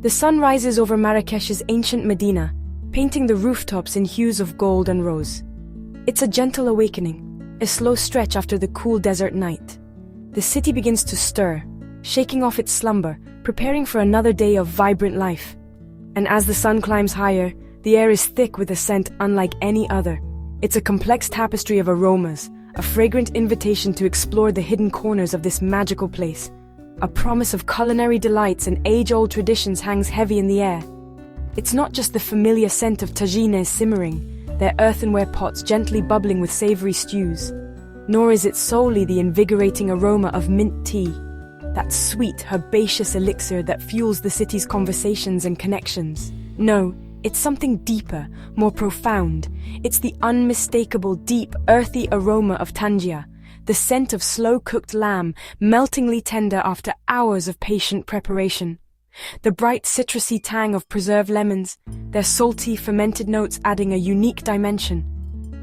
The sun rises over Marrakech's ancient Medina, painting the rooftops in hues of gold and rose. It's a gentle awakening, a slow stretch after the cool desert night. The city begins to stir, shaking off its slumber, preparing for another day of vibrant life. And as the sun climbs higher, the air is thick with a scent unlike any other. It's a complex tapestry of aromas, a fragrant invitation to explore the hidden corners of this magical place. A promise of culinary delights and age-old traditions hangs heavy in the air. It's not just the familiar scent of tagines simmering, their earthenware pots gently bubbling with savory stews, nor is it solely the invigorating aroma of mint tea, that sweet, herbaceous elixir that fuels the city's conversations and connections. No, it's something deeper, more profound. It's the unmistakable, deep, earthy aroma of Tangia, the scent of slow-cooked lamb, meltingly tender after hours of patient preparation. The bright citrusy tang of preserved lemons, their salty, fermented notes adding a unique dimension.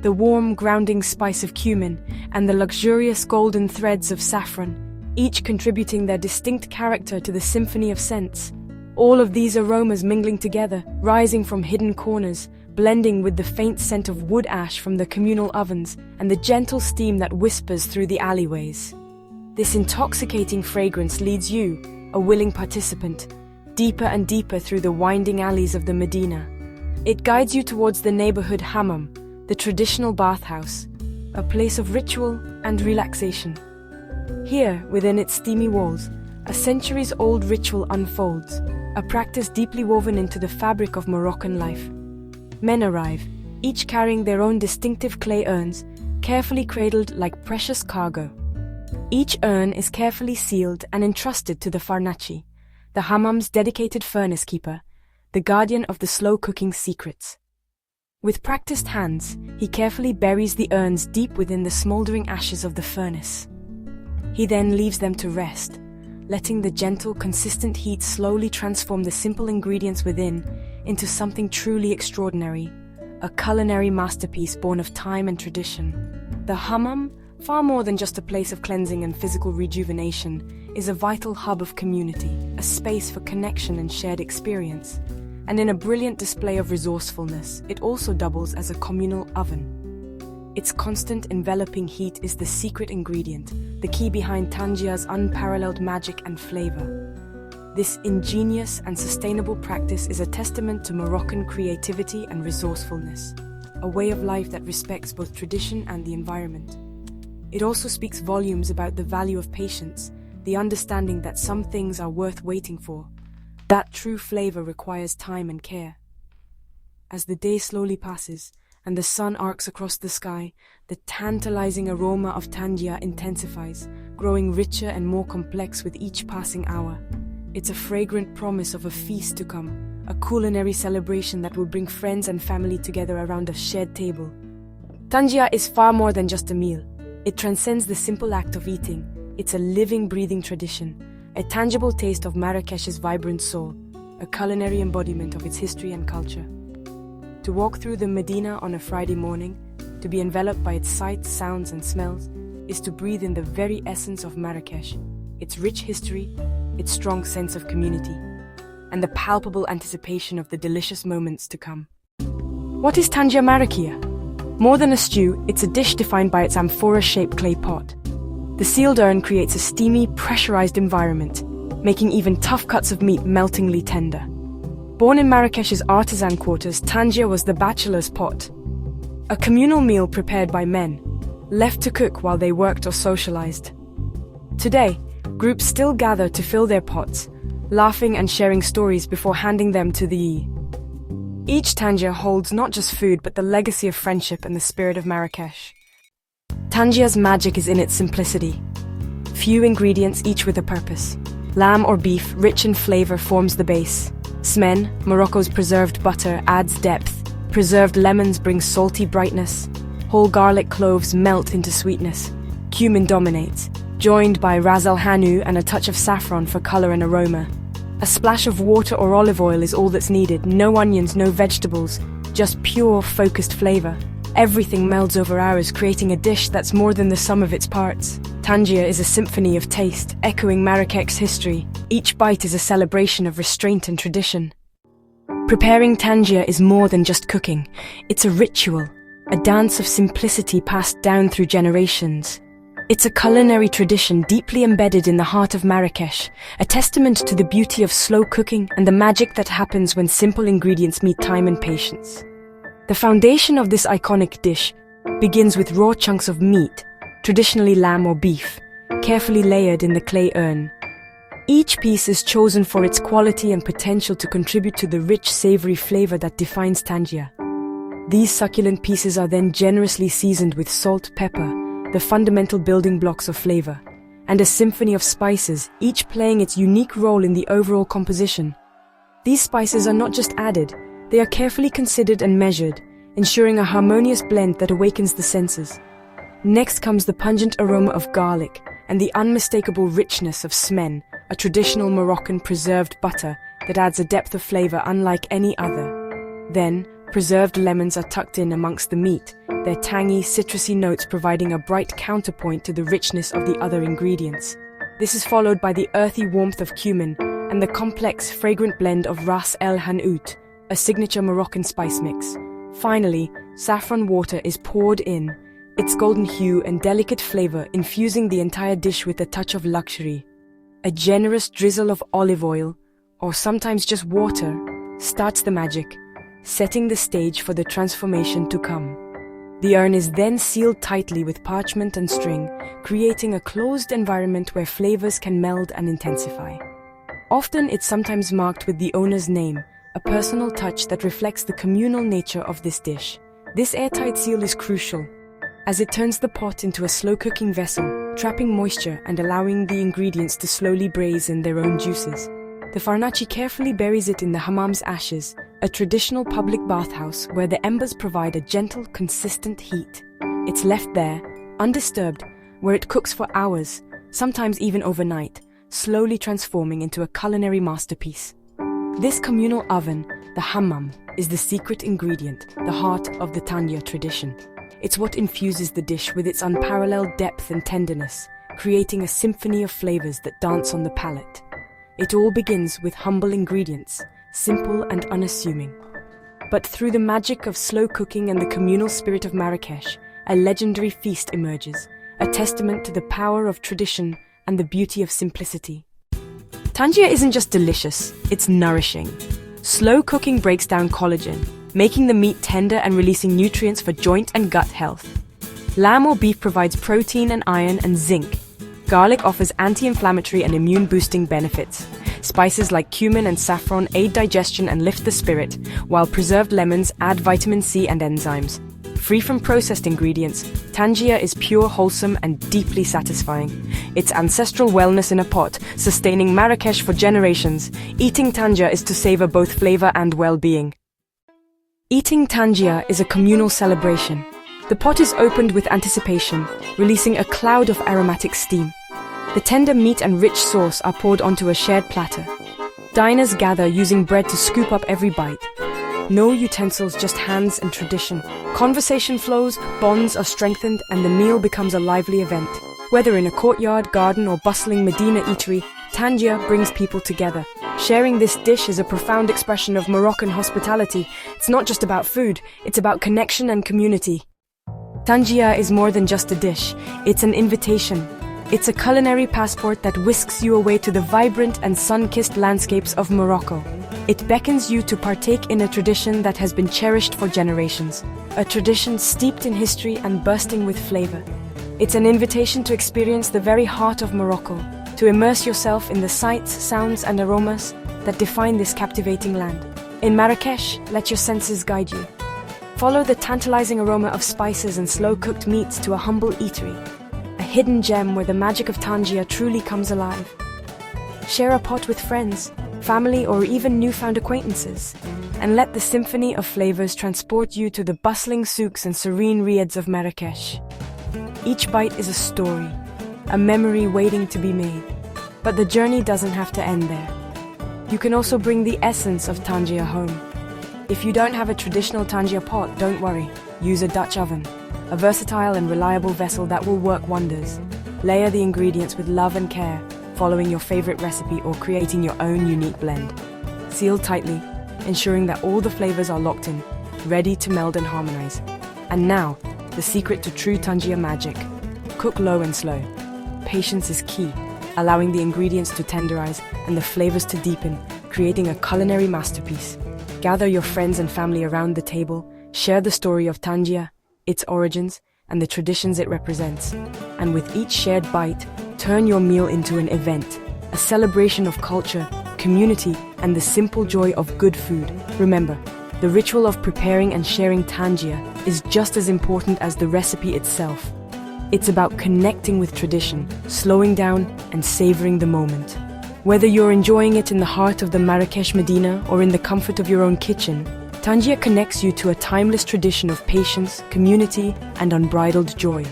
The warm, grounding spice of cumin, and the luxurious golden threads of saffron, each contributing their distinct character to the symphony of scents. All of these aromas mingling together, rising from hidden corners, blending with the faint scent of wood ash from the communal ovens and the gentle steam that whispers through the alleyways. This intoxicating fragrance leads you, a willing participant, deeper and deeper through the winding alleys of the Medina. It guides you towards the neighborhood hammam, the traditional bathhouse, a place of ritual and relaxation. Here, within its steamy walls, a centuries-old ritual unfolds, a practice deeply woven into the fabric of Moroccan life. Men arrive, each carrying their own distinctive clay urns, carefully cradled like precious cargo. Each urn is carefully sealed and entrusted to the farnaci, the hammam's dedicated furnace keeper, the guardian of the slow-cooking secrets. With practiced hands, he carefully buries the urns deep within the smoldering ashes of the furnace. He then leaves them to rest, letting the gentle, consistent heat slowly transform the simple ingredients within into something truly extraordinary, a culinary masterpiece born of time and tradition. The hammam, far more than just a place of cleansing and physical rejuvenation, is a vital hub of community, a space for connection and shared experience. And in a brilliant display of resourcefulness, it also doubles as a communal oven. Its constant enveloping heat is the secret ingredient, the key behind Tangia's unparalleled magic and flavor. This ingenious and sustainable practice is a testament to Moroccan creativity and resourcefulness, a way of life that respects both tradition and the environment. It also speaks volumes about the value of patience, the understanding that some things are worth waiting for. That true flavor requires time and care. As the day slowly passes, and the sun arcs across the sky, the tantalizing aroma of Tangia intensifies, growing richer and more complex with each passing hour. It's a fragrant promise of a feast to come, a culinary celebration that will bring friends and family together around a shared table. Tangia is far more than just a meal. It transcends the simple act of eating. It's a living, breathing tradition, a tangible taste of Marrakech's vibrant soul, a culinary embodiment of its history and culture. To walk through the Medina on a Friday morning, to be enveloped by its sights, sounds, and smells, is to breathe in the very essence of Marrakech, its rich history, its strong sense of community, and the palpable anticipation of the delicious moments to come. What is Tangia Marrakchia? More than a stew, it's a dish defined by its amphora-shaped clay pot. The sealed urn creates a steamy, pressurized environment, making even tough cuts of meat meltingly tender. Born in Marrakech's artisan quarters, Tangia was the bachelor's pot, a communal meal prepared by men, left to cook while they worked or socialized. Today, groups still gather to fill their pots, laughing and sharing stories before handing them to the Eid. Each Tangia holds not just food but the legacy of friendship and the spirit of Marrakech. Tangia's magic is in its simplicity. Few ingredients, each with a purpose. Lamb or beef, rich in flavor, forms the base. Smen, Morocco's preserved butter, adds depth. Preserved lemons bring salty brightness. Whole garlic cloves melt into sweetness. Cumin dominates, joined by ras el hanout and a touch of saffron for color and aroma. A splash of water or olive oil is all that's needed. No onions, no vegetables, just pure, focused flavor. Everything melds over hours, creating a dish that's more than the sum of its parts. Tangia is a symphony of taste, echoing Marrakech's history, Each bite is a celebration of restraint and tradition. Preparing tangia is more than just cooking. It's a ritual, a dance of simplicity passed down through generations. It's a culinary tradition deeply embedded in the heart of Marrakech, a testament to the beauty of slow cooking and the magic that happens when simple ingredients meet time and patience. The foundation of this iconic dish begins with raw chunks of meat, traditionally lamb or beef, carefully layered in the clay urn. Each piece is chosen for its quality and potential to contribute to the rich, savory flavor that defines tangia. These succulent pieces are then generously seasoned with salt, pepper, the fundamental building blocks of flavor, and a symphony of spices, each playing its unique role in the overall composition. These spices are not just added, they are carefully considered and measured, ensuring a harmonious blend that awakens the senses. Next comes the pungent aroma of garlic and the unmistakable richness of smen, a traditional Moroccan preserved butter that adds a depth of flavor unlike any other. Then, preserved lemons are tucked in amongst the meat, their tangy, citrusy notes providing a bright counterpoint to the richness of the other ingredients. This is followed by the earthy warmth of cumin and the complex, fragrant blend of ras el hanout, a signature Moroccan spice mix. Finally, saffron water is poured in, its golden hue and delicate flavor infusing the entire dish with a touch of luxury. A generous drizzle of olive oil, or sometimes just water, starts the magic, setting the stage for the transformation to come. The urn is then sealed tightly with parchment and string, creating a closed environment where flavors can meld and intensify. Often it's sometimes marked with the owner's name, a personal touch that reflects the communal nature of this dish. This airtight seal is crucial, as it turns the pot into a slow-cooking vessel, trapping moisture and allowing the ingredients to slowly braise in their own juices. The farnaci carefully buries it in the hammam's ashes, a traditional public bathhouse where the embers provide a gentle, consistent heat. It's left there, undisturbed, where it cooks for hours, sometimes even overnight, slowly transforming into a culinary masterpiece. This communal oven, the hammam, is the secret ingredient, the heart of the tangia tradition. It's what infuses the dish with its unparalleled depth and tenderness, creating a symphony of flavors that dance on the palate. It all begins with humble ingredients, simple and unassuming. But through the magic of slow cooking and the communal spirit of Marrakech, a legendary feast emerges, a testament to the power of tradition and the beauty of simplicity. Tangia isn't just delicious, it's nourishing. Slow cooking breaks down collagen, making the meat tender and releasing nutrients for joint and gut health. Lamb or beef provides protein and iron and zinc. Garlic offers anti-inflammatory and immune-boosting benefits. Spices like cumin and saffron aid digestion and lift the spirit, while preserved lemons add vitamin C and enzymes. Free from processed ingredients, tangia is pure, wholesome, and deeply satisfying. It's ancestral wellness in a pot, sustaining Marrakech for generations. Eating tangia is to savor both flavor and well-being. Eating tangia is a communal celebration. The pot is opened with anticipation, releasing a cloud of aromatic steam. The tender meat and rich sauce are poured onto a shared platter. Diners gather using bread to scoop up every bite. No utensils, just hands and tradition. Conversation flows, bonds are strengthened, and the meal becomes a lively event. Whether in a courtyard, garden, or bustling Medina eatery, tangia brings people together. Sharing this dish is a profound expression of Moroccan hospitality. It's not just about food, it's about connection and community. Tangia is more than just a dish, it's an invitation. It's a culinary passport that whisks you away to the vibrant and sun-kissed landscapes of Morocco. It beckons you to partake in a tradition that has been cherished for generations, a tradition steeped in history and bursting with flavor. It's an invitation to experience the very heart of Morocco, to immerse yourself in the sights, sounds, and aromas that define this captivating land. In Marrakech, let your senses guide you. Follow the tantalizing aroma of spices and slow-cooked meats to a humble eatery, a hidden gem where the magic of tangia truly comes alive. Share a pot with friends, family, or even newfound acquaintances, and let the symphony of flavors transport you to the bustling souks and serene riads of Marrakech. Each bite is a story, a memory waiting to be made. But the journey doesn't have to end there. You can also bring the essence of tangia home. If you don't have a traditional tangia pot, don't worry. Use a Dutch oven, a versatile and reliable vessel that will work wonders. Layer the ingredients with love and care, following your favorite recipe, or creating your own unique blend. Seal tightly, ensuring that all the flavors are locked in, ready to meld and harmonize. And now, the secret to true Tangia magic. Cook low and slow. Patience is key, allowing the ingredients to tenderize and the flavors to deepen, creating a culinary masterpiece. Gather your friends and family around the table, share the story of Tangia, its origins, and the traditions it represents. And with each shared bite, turn your meal into an event, a celebration of culture, community, and the simple joy of good food. Remember, the ritual of preparing and sharing Tangia is just as important as the recipe itself. It's about connecting with tradition, slowing down, and savoring the moment. Whether you're enjoying it in the heart of the Marrakech Medina or in the comfort of your own kitchen, Tangia connects you to a timeless tradition of patience, community, and unbridled joy.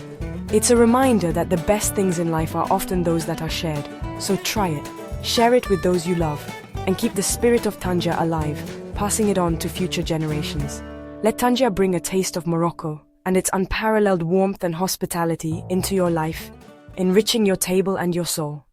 It's a reminder that the best things in life are often those that are shared. So try it, share it with those you love, and keep the spirit of Tangia alive, passing it on to future generations. Let Tangia bring a taste of Morocco and its unparalleled warmth and hospitality into your life, enriching your table and your soul.